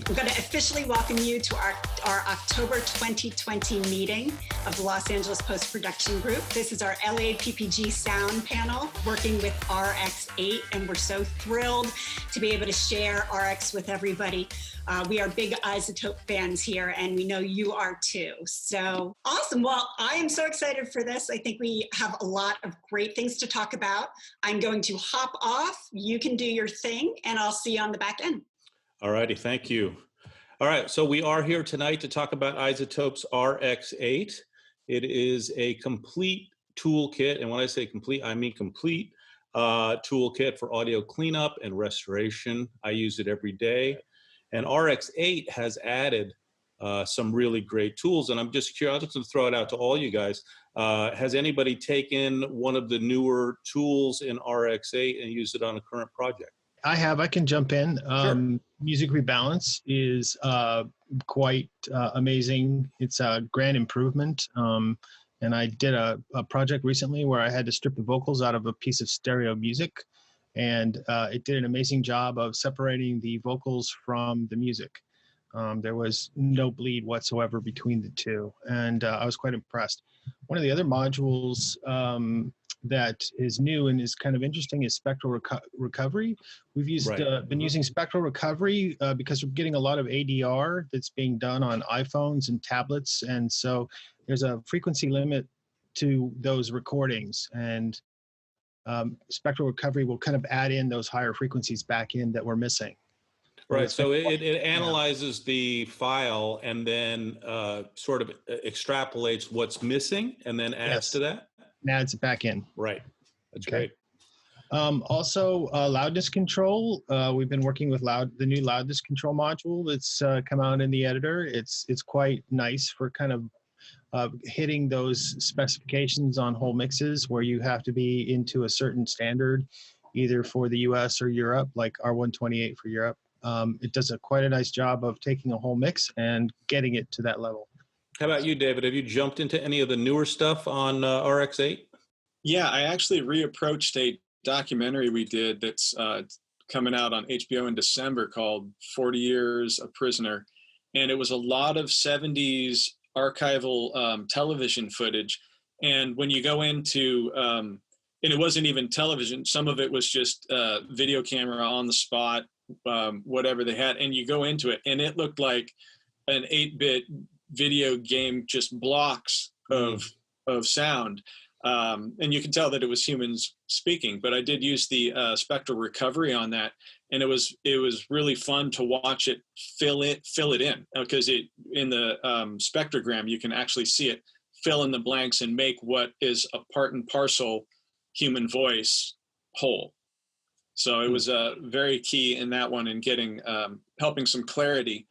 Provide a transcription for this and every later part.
I'm going to officially welcome you to our October 2020 meeting of the Los Angeles Post-Production Group. This is our LAPPG sound panel working with RX8, and we're so thrilled to be able to share RX with everybody. We are big iZotope fans here, and we know you are too. So awesome. Well, I am so excited for this. I think we have a lot of great things to talk about. I'm going to hop off. You can do your thing, and I'll see you on the back end. All righty, thank you. All right, so we are here tonight to talk about iZotope's RX8. It is a complete toolkit, and when I say complete, I mean complete toolkit for audio cleanup and restoration. I use it every day. And RX8 has added some really great tools, and I'm just curious, I'm just going to throw it out to all you guys. Has anybody taken one of the newer tools in RX8 and used it on a current project? I have. I can jump in. Sure. Music Rebalance is quite amazing. It's a grand improvement. And I did a project recently where I had to strip the vocals out of a piece of stereo music. And it did an amazing job of separating the vocals from the music. There was no bleed whatsoever between the two. And I was quite impressed. One of the other modules that is new and is kind of interesting is Spectral Recovery. We've used been using Spectral Recovery because we're getting a lot of ADR that's being done on iPhones and tablets. And so there's a frequency limit to those recordings. And Spectral Recovery will kind of add in those higher frequencies back in that we're missing. Right, so it analyzes the file and then sort of extrapolates what's missing and then adds to that? And adds it back in. Right, that's great. Also, Loudness Control. We've been working with the new Loudness Control module that's come out in the editor. It's quite nice for kind of hitting those specifications on whole mixes where you have to be into a certain standard, either for the US or Europe, like R128 for Europe. It does quite a nice job of taking a whole mix and getting it to that level. How about you, David? Have you jumped into any of the newer stuff on RX8? Yeah, I actually reapproached a documentary we did that's coming out on HBO in December called 40 Years a Prisoner. And it was a lot of 70s archival television footage. And when you go into, and it wasn't even television, some of it was just video camera on the spot, whatever they had. And you go into it and it looked like an 8-bit video game, just blocks of sound. And you can tell that it was humans speaking, but I did use the Spectral Recovery on that. And it was really fun to watch it fill it in, because in the spectrogram, you can actually see it fill in the blanks and make what is a part and parcel human voice whole. So it was very key in that one in getting, helping some clarity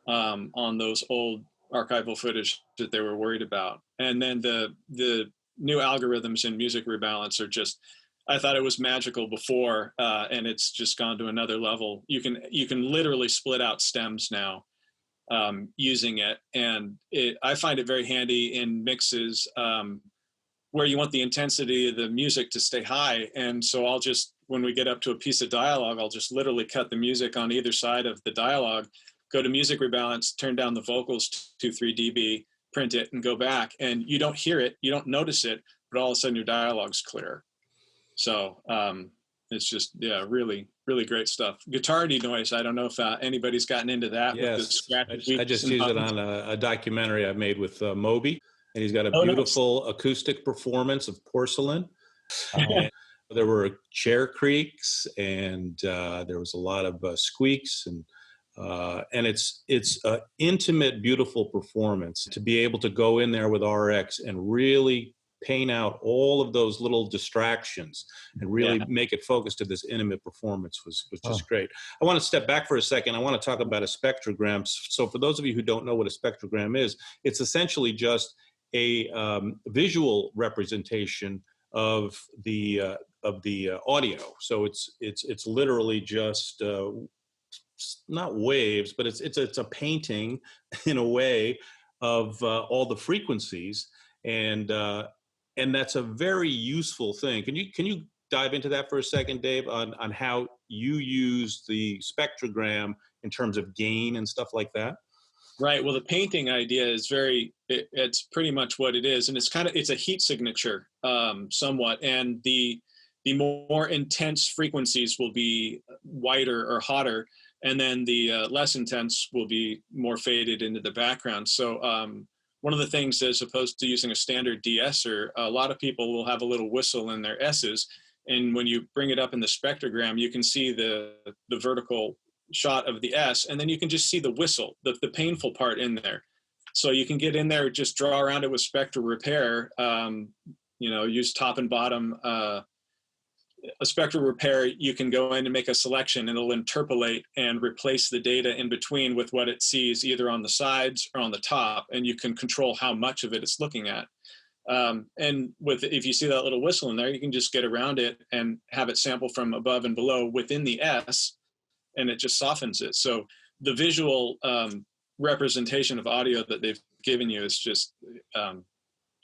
on those old archival footage that they were worried about. And then the new algorithms in Music Rebalance are just, I thought it was magical before, and it's just gone to another level. You can literally split out stems now using it, and I find it very handy in mixes where you want the intensity of the music to stay high. And so I'll just, when we get up to a piece of dialogue, I'll just literally cut the music on either side of the dialogue, go to Music Rebalance, turn down the vocals to 3 dB, print it, and go back. And you don't hear it, you don't notice it, but all of a sudden your dialogue's clear. So it's just, yeah, really, really great stuff. Guitar denoise, I don't know if anybody's gotten into that. Yes, with the scratches. I just used it on a documentary I made with Moby, and he's got a beautiful acoustic performance of Porcelain. There were chair creaks, and there was a lot of squeaks, and it's an intimate, beautiful performance. To be able to go in there with RX and really paint out all of those little distractions and really make it focus to this intimate performance was just great. I want to step back for a second. I want to talk about a spectrogram. So for those of you who don't know what a spectrogram is, it's essentially just a visual representation of the audio. So it's literally just not waves, but it's a painting in a way of all the frequencies, and that's a very useful thing. Can you dive into that for a second, Dave, on how you use the spectrogram in terms of gain and stuff like that? Right. Well, the painting idea is it's pretty much what it is. And it's a heat signature somewhat. And the more intense frequencies will be whiter or hotter. And then the less intense will be more faded into the background. So one of the things, as opposed to using a standard de-esser, a lot of people will have a little whistle in their S's. And when you bring it up in the spectrogram, you can see the vertical shot of the S, and then you can just see the whistle, the painful part in there. So you can get in there, just draw around it with spectral repair, use top and bottom. A spectral repair, you can go in and make a selection, and it'll interpolate and replace the data in between with what it sees either on the sides or on the top, and you can control how much of it it's looking at. And if you see that little whistle in there, you can just get around it and have it sample from above and below within the S, and it just softens it. So the visual representation of audio that they've given you is just,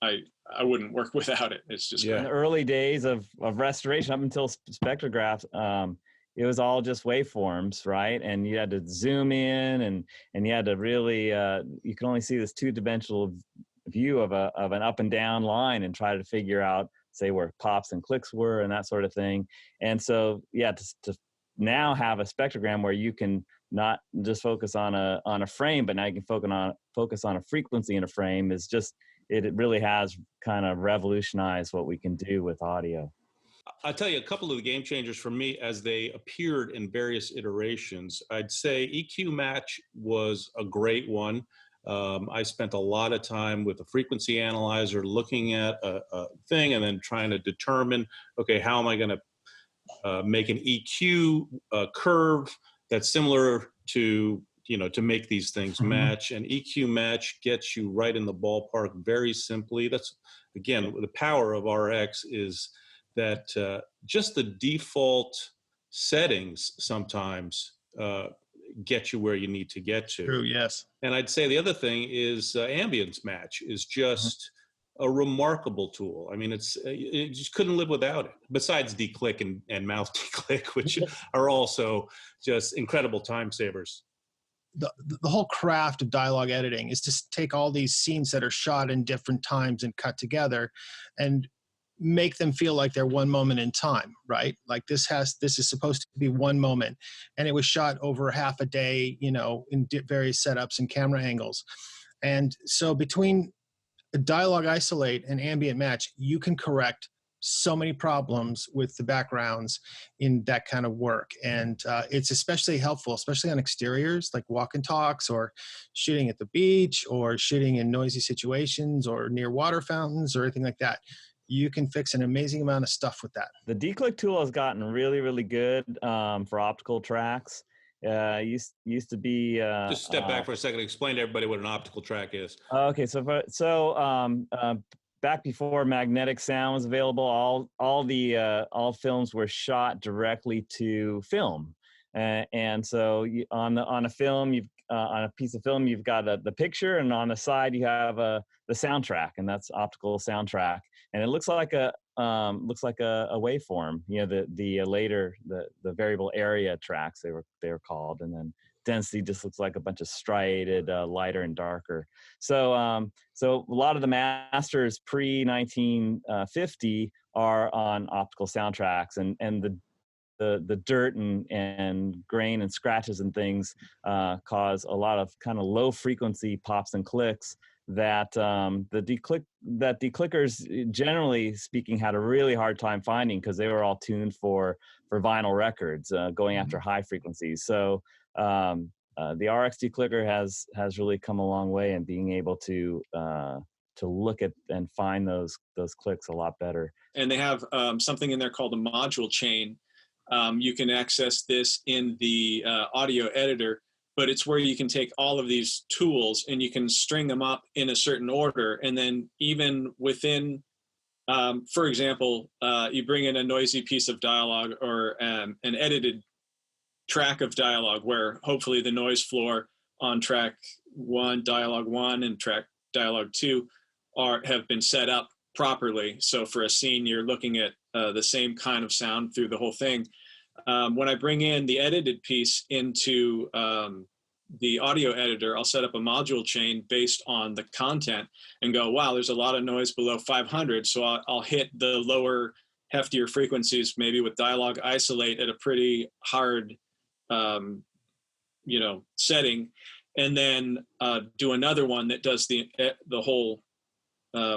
I wouldn't work without it. It's just in the early days of restoration up until spectrographs, it was all just waveforms, right? And you had to zoom in and you had to really, you can only see this two-dimensional view of an up and down line and try to figure out, say, where pops and clicks were and that sort of thing. And so, yeah, to now have a spectrogram where you can not just focus on a frame, but now you can focus on a frequency in a frame is just, it really has kind of revolutionized what we can do with audio. I'll tell you a couple of the game changers for me as they appeared in various iterations. I'd say EQ Match was a great one. I spent a lot of time with a frequency analyzer looking at a thing and then trying to determine, okay, how am I going to make an EQ curve that's similar to, to make these things match. And EQ Match gets you right in the ballpark very simply. That's, again, the power of RX is that just the default settings sometimes get you where you need to get to. True, yes. And I'd say the other thing is Ambience Match is just a remarkable tool. I mean, you just couldn't live without it, besides declick and mouth declick, which are also just incredible time savers. The whole craft of dialogue editing is to take all these scenes that are shot in different times and cut together and make them feel like they're one moment in time, right? Like this is supposed to be one moment, and it was shot over half a day, in various setups and camera angles. And so between a dialogue isolate and ambient match, you can correct so many problems with the backgrounds in that kind of work. And it's especially helpful, especially on exteriors like walk and talks or shooting at the beach or shooting in noisy situations or near water fountains or anything like that. You can fix an amazing amount of stuff with that. The declick tool has gotten really, really good for optical tracks. Used to be just step back for a second. Explain to everybody what an optical track is. Okay, so back before magnetic sound was available, all films were shot directly to film, and so on a film, on a piece of film, you've got the picture, and on the side you have the soundtrack, and that's optical soundtrack, and it looks like a waveform. The variable area tracks they were called, and then density just looks like a bunch of striated lighter and darker. So a lot of the masters pre 1950 are on optical soundtracks, and the dirt and grain and scratches and things cause a lot of kind of low frequency pops and clicks that declickers, generally speaking, had a really hard time finding because they were all tuned for vinyl records going after high frequencies. So the RX declicker has really come a long way in being able to look at and find those clicks a lot better. And they have something in there called a module chain. You can access this in the audio editor, but it's where you can take all of these tools and you can string them up in a certain order. And then even within, for example, you bring in a noisy piece of dialogue or an edited track of dialogue where hopefully the noise floor on track 1, dialogue 1, and track dialogue 2 have been set up properly. So for a scene, you're looking at the same kind of sound through the whole thing. when I bring in the edited piece into the audio editor, I'll set up a module chain based on the content and go, wow, there's a lot of noise below 500. So I'll hit the lower, heftier frequencies, maybe with Dialog Isolate at a pretty hard, setting, and then do another one that does the whole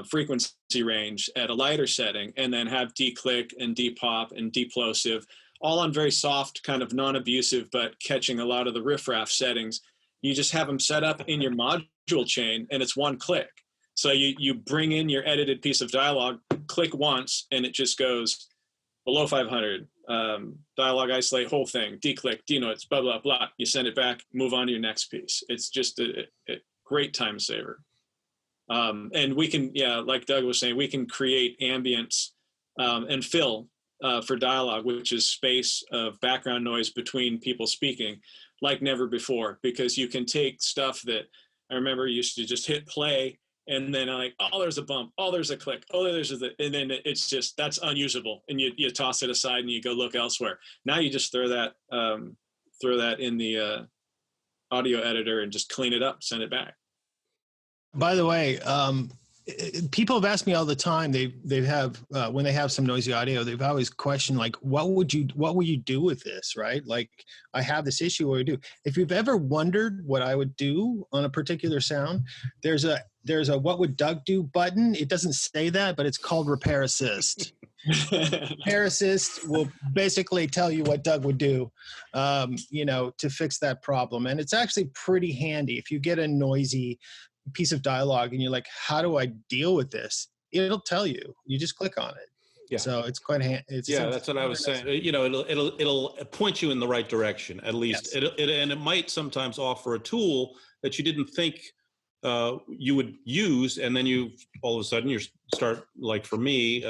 frequency range at a lighter setting, and then have declick and depop and deplosive, all on very soft, kind of non-abusive, but catching a lot of the riffraff settings. You just have them set up in your module chain, and it's one click. So you bring in your edited piece of dialogue, click once, and it just goes below 500, Dialog Isolate, whole thing, declick, denotes, blah, blah, blah. You send it back, move on to your next piece. It's just a great time saver. And we can, like Doug was saying, we can create ambience and fill for dialogue, which is space of background noise between people speaking, like never before, because you can take stuff that I remember used to just hit play, and then like, oh, there's a bump, oh, there's a click, oh, and then it's just, that's unusable, and you toss it aside and you go look elsewhere. Now you just throw that in the audio editor and just clean it up, send it back. By the way, people have asked me all the time. They have when they have some noisy audio, they've always questioned like, what will you do with this, right? Like, I have this issue. What do I do? If you've ever wondered what I would do on a particular sound, there's a what would Doug do button. It doesn't say that, but it's called Repair Assist. Repair Assist will basically tell you what Doug would do, to fix that problem. And it's actually pretty handy if you get a noisy piece of dialogue and you're like, how do I deal with this? It'll tell you. You just click on it. Yeah. So it's quite handy. That's what I was saying. It'll point you in the right direction, at least. Yes. And it might sometimes offer a tool that you didn't think you would use, and then you all of a sudden you start, like for me,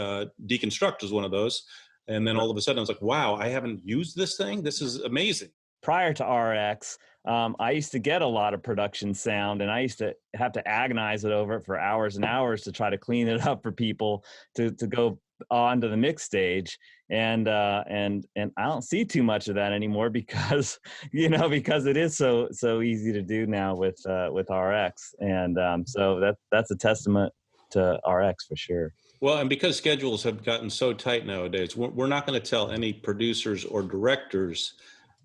Deconstruct is one of those, and then all of a sudden I was like, wow, I haven't used this thing. This is amazing. Prior to RX, I used to get a lot of production sound, and I used to have to agonize it over it for hours and hours to try to clean it up for people to go on to the mix stage. And I don't see too much of that anymore because it is so easy to do now with RX. And so that's a testament to RX for sure. Well, and because schedules have gotten so tight nowadays, we're not going to tell any producers or directors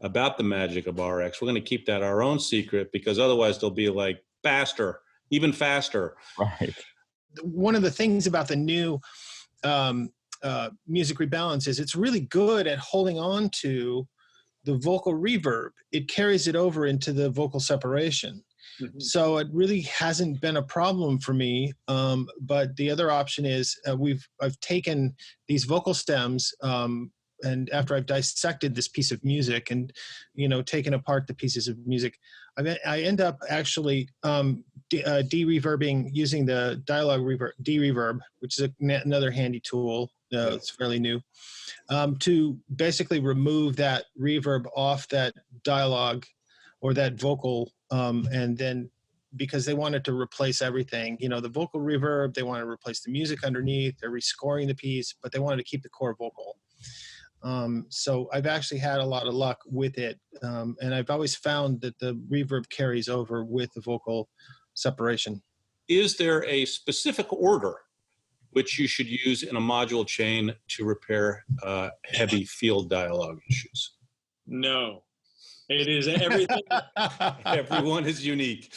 about the magic of RX. We're going to keep that our own secret, because otherwise they'll be like, faster, even faster. Right. One of the things about the new music rebalance is it's really good at holding on to the vocal reverb. It carries it over into the vocal separation. Mm-hmm. So it really hasn't been a problem for me. But the other option is I've taken these vocal stems, and after I've dissected this piece of music and, taken apart the pieces of music, I end up actually de-reverbing using the Dialog de-reverb, which is another handy tool. It's fairly new, to basically remove that reverb off that dialogue or that vocal, and then because they wanted to replace everything, the vocal reverb, they want to replace the music underneath, they're rescoring the piece, but they wanted to keep the core vocal. So I've actually had a lot of luck with it. And I've always found that the reverb carries over with the vocal separation. Is there a specific order which you should use in a module chain to repair heavy field dialogue issues? No. It is everything. Everyone is unique.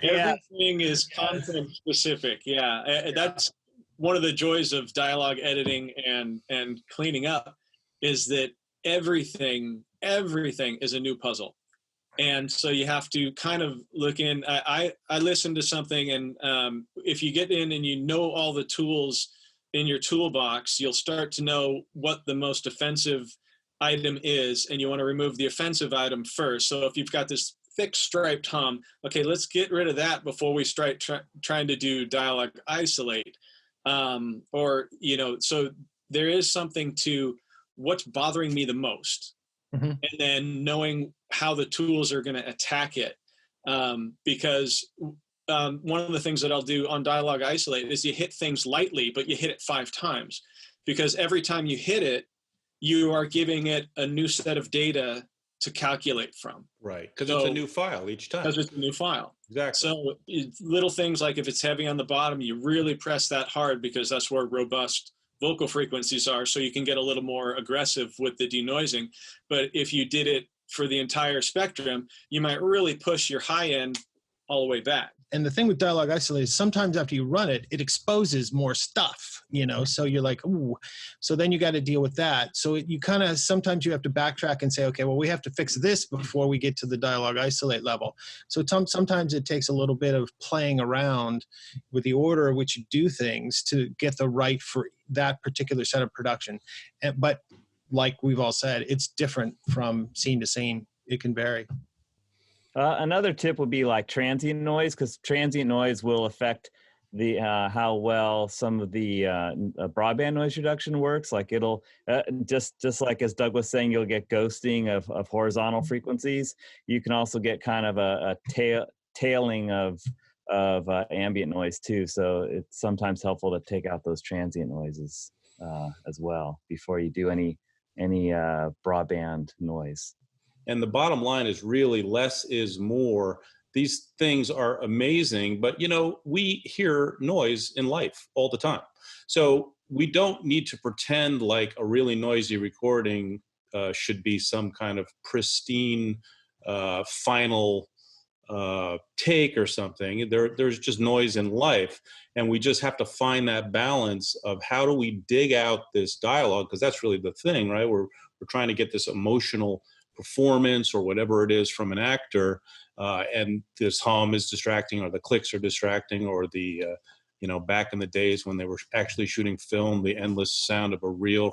Everything is content specific. Yeah. That's one of the joys of dialogue editing and cleaning up, is that everything is a new puzzle. And so you have to kind of look in. I listen to something, and if you get in and you know all the tools in your toolbox, you'll start to know what the most offensive item is, and you want to remove the offensive item first. So if you've got this thick striped hum, okay, let's get rid of that before we start trying to do Dialog Isolate. So there is something to what's bothering me the most, and then knowing how the tools are going to attack it. Because one of the things that I'll do on Dialog Isolate is you hit things lightly, but you hit it 5 times, because every time you hit it, you are giving it a new set of data to calculate from. Right, because it's a new file each time. Because it's a new file. Exactly. So little things like if it's heavy on the bottom, you really press that hard because that's where robust vocal frequencies are, so you can get a little more aggressive with the denoising. But if you did it for the entire spectrum, you might really push your high end all the way back. And the thing with Dialog Isolate is sometimes after you run it, it exposes more stuff, you know, so you're like, ooh, so then you got to deal with that. So you kind of, sometimes you have to backtrack and say, okay, well, we have to fix this before we get to the Dialog Isolate level. So sometimes it takes a little bit of playing around with the order in which you do things to get the right for that particular set of production. But like we've all said, it's different from scene to scene. It can vary. Another tip would be like transient noise, because transient noise will affect the how well some of the broadband noise reduction works. Like it'll just like as Doug was saying, you'll get ghosting of horizontal frequencies. You can also get kind of a tailing of ambient noise too. So it's sometimes helpful to take out those transient noises as well before you do any broadband noise. And the bottom line is really less is more. These things are amazing, but you know, we hear noise in life all the time. So we don't need to pretend like a really noisy recording should be some kind of pristine final take or something. There's just noise in life, and we just have to find that balance of how do we dig out this dialogue, because that's really the thing, right? We're trying to get this emotional performance or whatever it is from an actor, and this hum is distracting, or the clicks are distracting, or the you know, back in the days when they were actually shooting film, the endless sound of a reel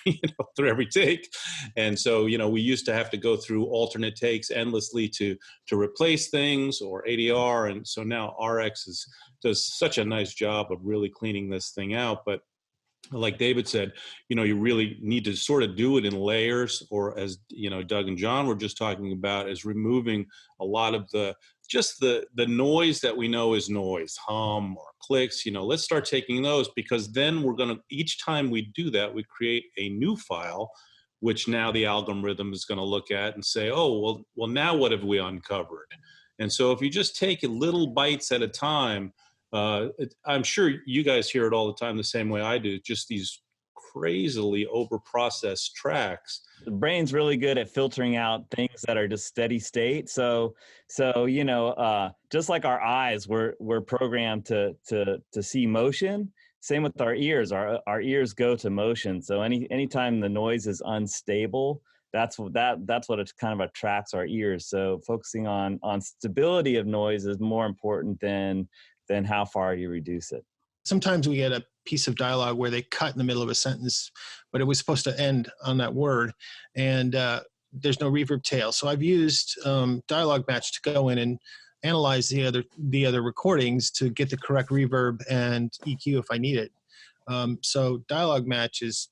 you know, through every take. And so, you know, we used to have to go through alternate takes endlessly to replace things, or ADR. And so now RX does such a nice job of really cleaning this thing out. But like David said, you know, you really need to sort of do it in layers, or as, you know, Doug and John were just talking about, is removing a lot of the noise that we know is noise, hum or clicks. You know, let's start taking those, because then we're going to, each time we do that, we create a new file, which now the algorithm is going to look at and say, oh, well, now what have we uncovered? And so if you just take it little bites at a time, I'm sure you guys hear it all the time the same way I do, just these crazily over-processed tracks. The brain's really good at filtering out things that are just steady state. So you know, just like our eyes, we're programmed to see motion. Same with our ears. Our ears go to motion. So anytime the noise is unstable, that's what it kind of attracts our ears. So focusing on stability of noise is more important than how far you reduce it. Sometimes we get a piece of dialogue where they cut in the middle of a sentence, but it was supposed to end on that word, and there's no reverb tail. So I've used Dialog Match to go in and analyze the other recordings to get the correct reverb and EQ if I need it. So Dialog Match is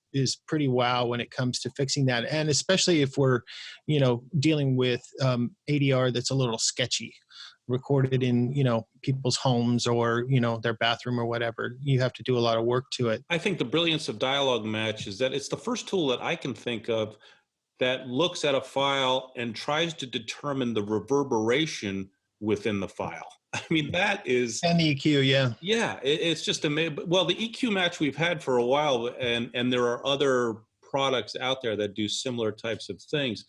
pretty wow when it comes to fixing that, and especially if we're, you know, dealing with ADR that's a little sketchy, recorded in, you know, people's homes or, you know, their bathroom or whatever. You have to do a lot of work to it. I think the brilliance of Dialog Match is that it's the first tool that I can think of that looks at a file and tries to determine the reverberation within the file. I mean, that is... And the EQ, yeah. Yeah, it's just amazing. Well, the EQ match we've had for a while, and there are other products out there that do similar types of things.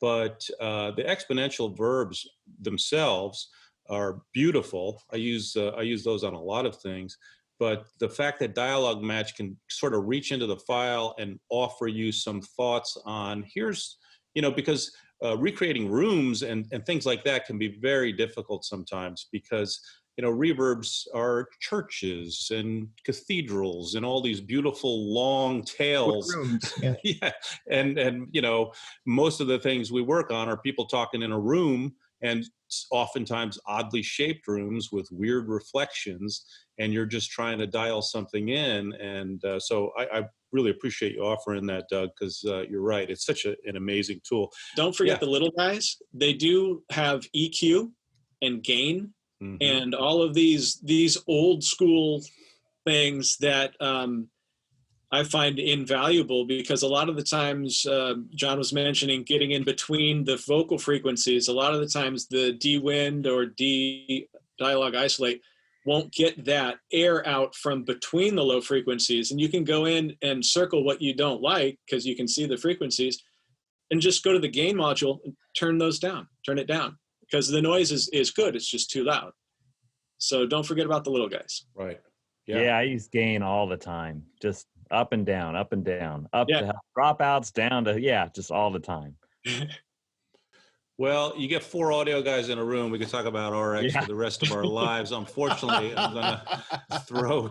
But the exponential verbs themselves are beautiful. I use those on a lot of things. But the fact that Dialog Match can sort of reach into the file and offer you some thoughts on, here's, you know, because recreating rooms and things like that can be very difficult sometimes, because, you know, reverbs are churches and cathedrals and all these beautiful long tails. Rooms, yeah. Yeah. And, you know, most of the things we work on are people talking in a room, and oftentimes oddly shaped rooms with weird reflections, and you're just trying to dial something in. And so I really appreciate you offering that, Doug, because you're right. It's such an amazing tool. Don't forget the little guys. They do have EQ and gain, and all of these old school things that I find invaluable, because a lot of the times, John was mentioning getting in between the vocal frequencies. A lot of the times the D-Wind or D-Dialog Isolate won't get that air out from between the low frequencies. And you can go in and circle what you don't like, because you can see the frequencies, and just go to the gain module and turn it down, because the noise is good. It's just too loud. So don't forget about the little guys. Right. Yeah, I use gain all the time. Just up and down, up and down, up to dropouts, down to, just all the time. Well, you get 4 audio guys in a room. We could talk about RX for the rest of our lives. Unfortunately, I'm going to throw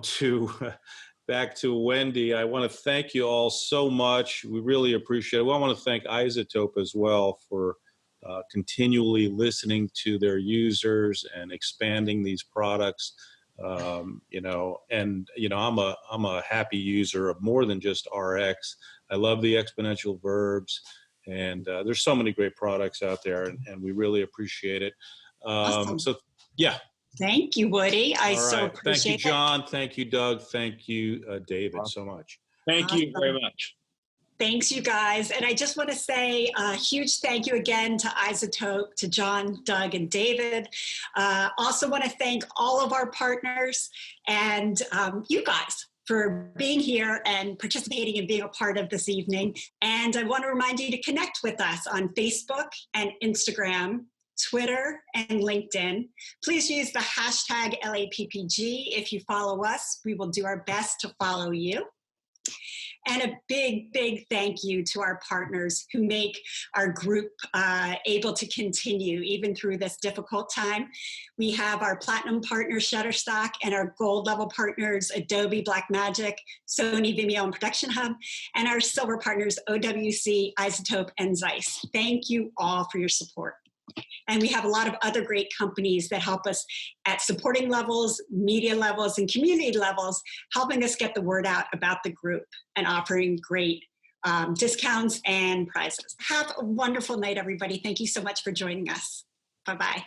back to Wendy. I want to thank you all so much. We really appreciate it. Well, I want to thank iZotope as well for continually listening to their users and expanding these products. I'm a happy user of more than just RX. I love the exponential verbs, and there's so many great products out there, and we really appreciate it. Awesome. So yeah. Thank you, Woody. I so appreciate it. Thank you, John. Thank you, Doug. Thank you, David, so much. Thank you very much. Thanks, you guys. And I just want to say a huge thank you again to iZotope, to John, Doug, and David. Also want to thank all of our partners and you guys for being here and participating and being a part of this evening. And I want to remind you to connect with us on Facebook and Instagram, Twitter, and LinkedIn. Please use the hashtag LAPPG. If you follow us, we will do our best to follow you. And a big, big thank you to our partners who make our group able to continue even through this difficult time. We have our platinum partner, Shutterstock, and our gold level partners, Adobe, Blackmagic, Sony, Vimeo, and Production Hub, and our silver partners, OWC, iZotope, and Zeiss. Thank you all for your support. And we have a lot of other great companies that help us at supporting levels, media levels, and community levels, helping us get the word out about the group and offering great discounts and prizes. Have a wonderful night, everybody. Thank you so much for joining us. Bye-bye.